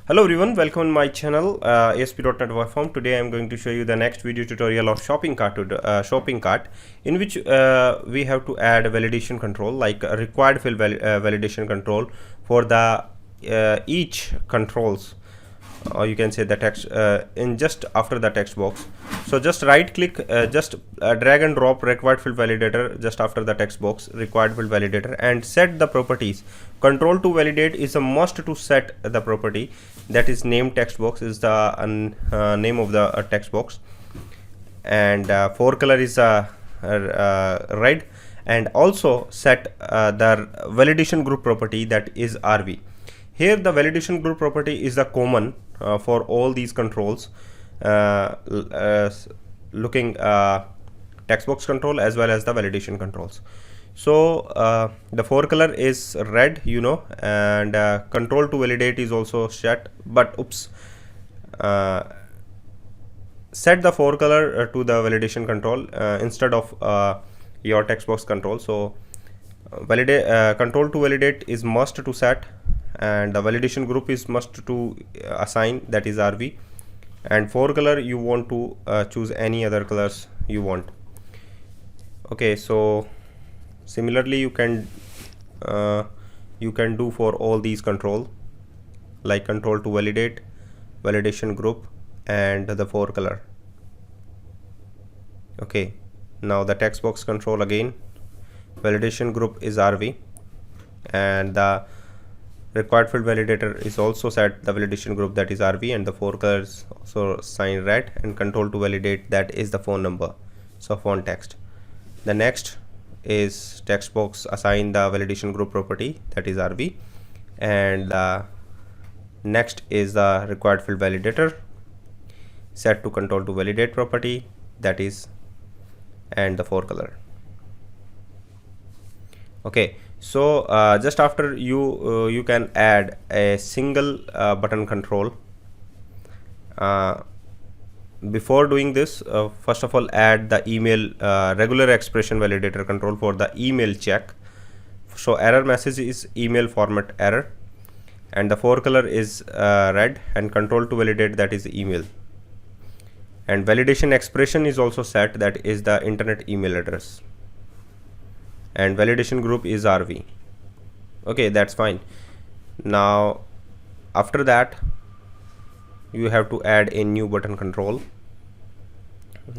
Hello everyone, welcome on my channel ASP.NET Form. Today I am going to show you the next video tutorial of shopping cart in which we have to add a validation control like a required field validation control for the each controls, or you can say the text in just after the text box. So just right click, drag and drop required field validator just after the text box, required field validator, and set the properties. Control to validate is a must to set the property, that is name text box is the name of the text box, and for color is red, and also set the validation group property, that is RV. Here the validation group property is the common for all these controls, looking text box control as well as the validation controls. So the for color is red, and control to validate is also set, but set the for color to the validation control instead of your text box control. So control to validate is must to set, and the validation group is must to assign, that is RV, and for color you want to choose any other colors you want. Okay, so similarly you can do for all these control, like control to validate, validation group, and the for color. Okay, now the text box control again, validation group is RV, and the required field validator is also set the validation group, that is RV, and the for color is also sign red, and control to validate, that is the phone number, so font text. The next is text box assign the validation group property, that is RV, and the next is the required field validator set to control to validate property, that is, and the for color. Okay, so just after you can add a single button control. Before doing this, first of all add the email regular expression validator control for the email check. So error message is email format error, and the for color is red, and control to validate, that is email, and validation expression is also set, that is the internet email address, and validation group is RV. Okay, that's fine. Now after that you have to add a new button control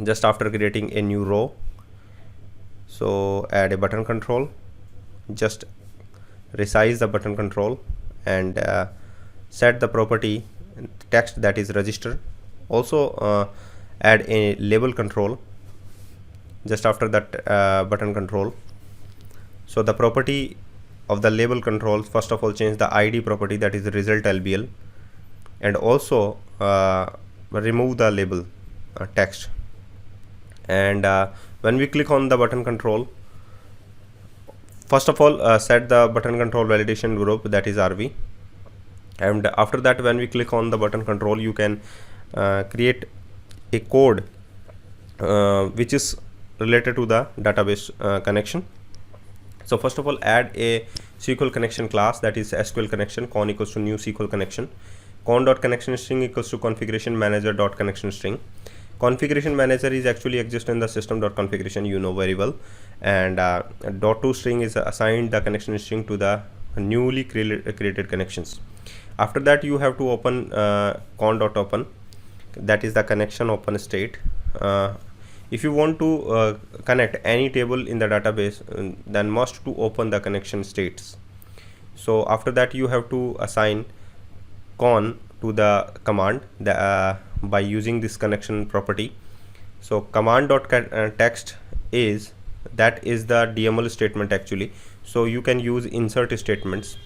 just after creating a new row. So add a button control, just resize the button control, and set the property text, that is register. Also add a label control just after that button control. So the property of the label control, first of all change the ID property, that is the result LBL, and also remove the label text. And when we click on the button control, first of all set the button control validation group, that is RV, and after that when we click on the button control you can create a code which is related to the database connection. So first of all add a SQL connection class, that is SQL connection, con equals to new SQL connection, con.connection string equals to configuration manager.connection string. Configuration manager is actually exist in the system.configuration, you know very well, and .to string is assigned the connection string to the newly created connections. After that you have to open con.open, that is the connection open state. If you want to connect any table in the database, then must to open the connection states. So after that you have to assign con to the command by using this connection property. So command.text is, that is the DML statement actually, so you can use insert statements.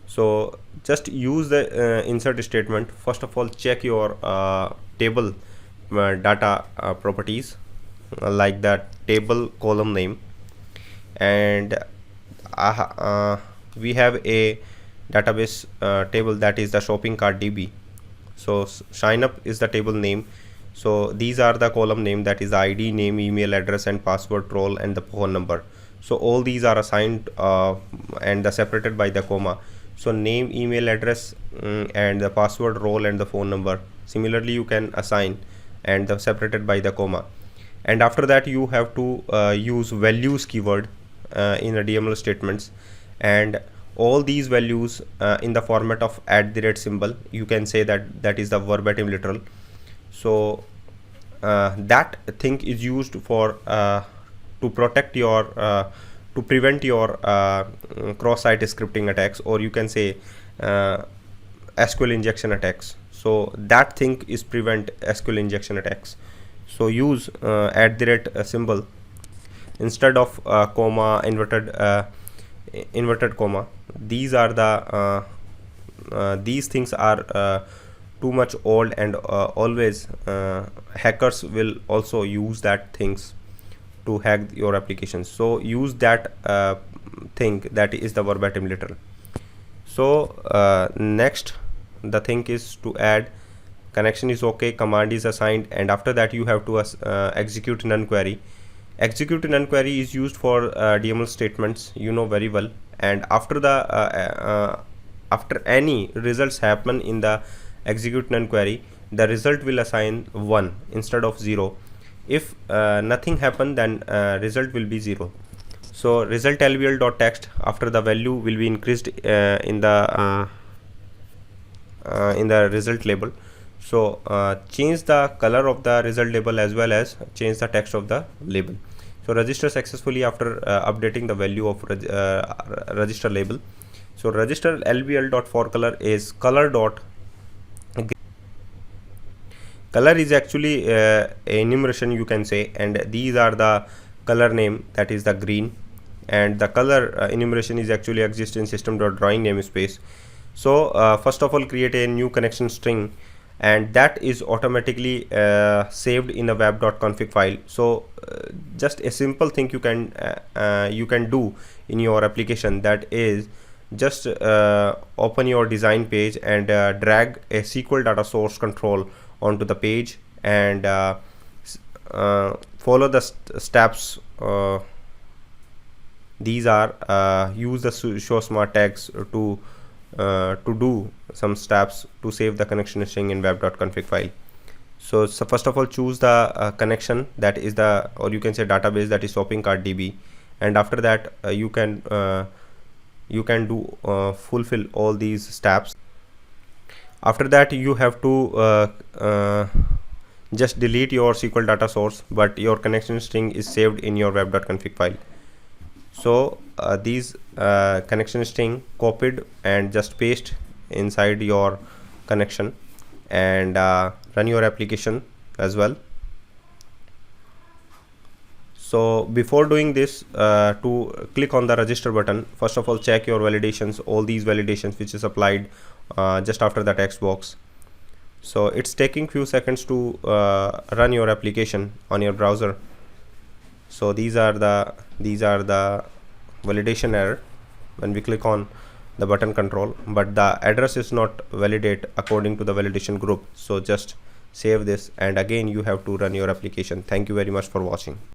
So just use the insert statement. First of all check your table data properties, like that table column name, and we have a database table, that is the shopping cart DB. So sign up is the table name, so these are the column name, that is ID, name, email address, and password, role, and the phone number. So all these are assigned and separated by the comma. So name, email address, and the password, role, and the phone number. Similarly, you can assign and separated by the comma. And after that, you have to use values keyword in the DML statements, and all these values in the format of @ symbol. You can say that is the verbatim literal. So that thing is used for to protect your to prevent your cross-site scripting attacks, or you can say SQL injection attacks. So that thing is prevent SQL injection attacks. So use @ symbol instead of comma, inverted comma. These are the these things are too much old, and always hackers will also use that things to hack your applications. So use that thing, that is the verbatim literal. So next, the thing is to add connection is okay, command is assigned, and after that you have to execute none query. Execute none query is used for DML statements, you know very well. And after the after any results happen in the execute none query, the result will assign 1 instead of 0. If nothing happen, then result will be 0. So result lbl.text, after the value will be increased in the result label. So change the color of the result label as well as change the text of the label. So register successfully after updating the value of register label. So register lbl.forColor is color is actually enumeration, you can say, and these are the color name, that is the green, and the color enumeration is actually exist in system.drawing namespace. So first of all, create a new connection string, and that is automatically saved in a web.config file. So just a simple thing you can do in your application, that is just open your design page and drag a SQL data source control onto the page, and follow the steps. These are use the show smart tags to do some steps to save the connection string in web.config file. So first of all, choose the connection, that is the, or you can say database, that is shopping cart DB, and after that you can do fulfill all these steps. After that, you have to just delete your SQL data source, but your connection string is saved in your web.config file. So these connection string copied and just paste inside your connection, and run your application as well. So before doing this, to click on the register button, first of all check your validations, all these validations which is applied just after the text box. So it's taking few seconds to run your application on your browser. So these are the validation error when we click on the button control, but the address is not validate according to the validation group. So just save this, and again you have to run your application. Thank you very much for watching.